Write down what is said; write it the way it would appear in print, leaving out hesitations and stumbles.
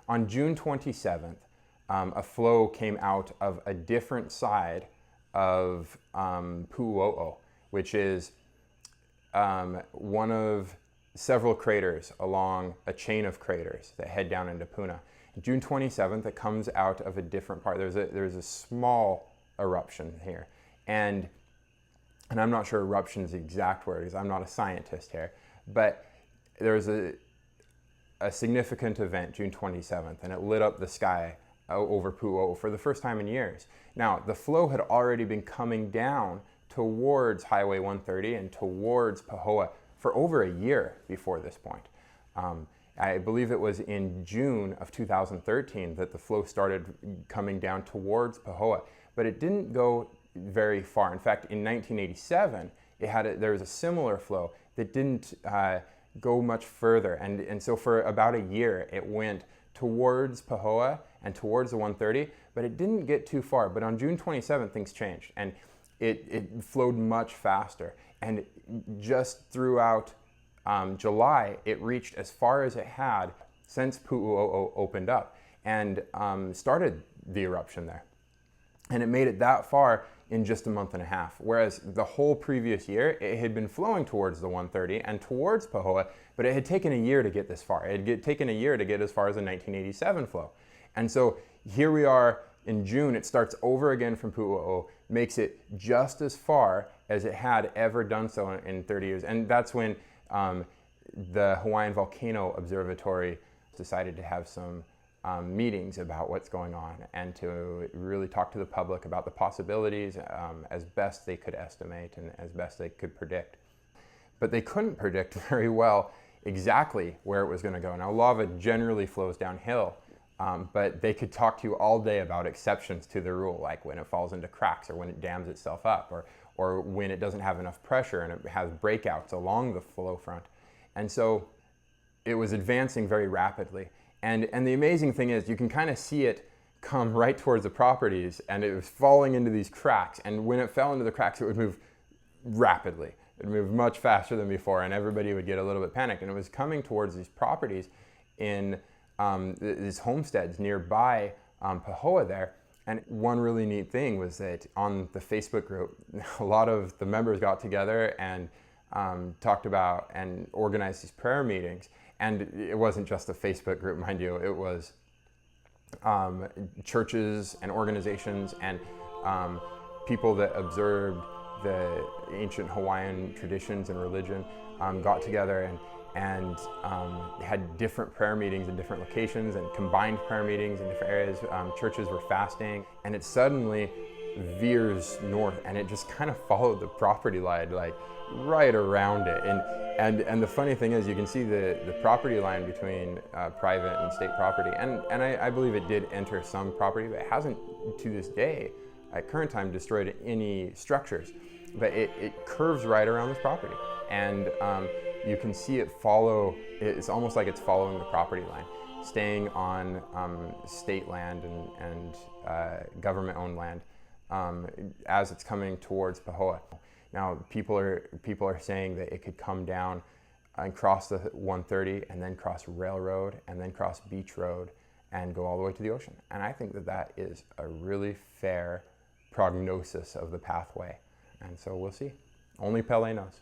On June 27th, a flow came out of a different side of Pu'uo'o, which is one of several craters along a chain of craters that head down into Puna. June 27th, it comes out of a different part. There's a small eruption here, and I'm not sure eruption is the exact word because I'm not a scientist here, but there's a significant event, June 27th, and it lit up the sky over Pu'uo'o for the first time in years. Now, the flow had already been coming down towards Highway 130 and towards Pahoa for over a year before this point. I believe it was in June of 2013 that the flow started coming down towards Pahoa, but it didn't go very far. In fact, in 1987, there was a similar flow that didn't go much further, and so for about a year it went towards Pahoa and towards the 130, but it didn't get too far. But on June 27th, things changed, and it flowed much faster, and just throughout July, it reached as far as it had since Pu'uo'o opened up and started the eruption there. And it made it that far in just a month and a half, whereas the whole previous year, it had been flowing towards the 130 and towards Pahoa, but it had taken a year to get this far. It had taken a year to get as far as the 1987 flow. And so here we are in June, it starts over again from Pu'uo'o, makes it just as far as it had ever done so in 30 years. And that's when the Hawaiian Volcano Observatory decided to have some meetings about what's going on and to really talk to the public about the possibilities as best they could estimate and as best they could predict. But they couldn't predict very well exactly where it was going to go. Now, lava generally flows downhill, but they could talk to you all day about exceptions to the rule, like when it falls into cracks or when it dams itself up or when it doesn't have enough pressure and it has breakouts along the flow front. And so it was advancing very rapidly. And the amazing thing is you can kind of see it come right towards the properties, and it was falling into these cracks. And when it fell into the cracks, it would move rapidly. It would move much faster than before, and everybody would get a little bit panicked. And it was coming towards these properties in these homesteads nearby Pahoa there. And one really neat thing was that on the Facebook group, a lot of the members got together and talked about and organized these prayer meetings. And it wasn't just a Facebook group, mind you, it was churches and organizations and people that observed the ancient Hawaiian traditions and religion got together and had different prayer meetings in different locations and combined prayer meetings in different areas. Churches were fasting, and it suddenly veers north, and it just kind of followed the property line, like right around it. And the funny thing is, you can see the property line between private and state property, and I believe it did enter some property, but it hasn't to this day, at current time, destroyed any structures. But it curves right around this property, and you can see it follow. It's almost like it's following the property line, staying on state land and government-owned land as it's coming towards Pahoa. Now, people are saying that it could come down and cross the 130 and then cross Railroad and then cross Beach Road and go all the way to the ocean. And I think that is a really fair prognosis of the pathway. And so we'll see. Only Pele knows.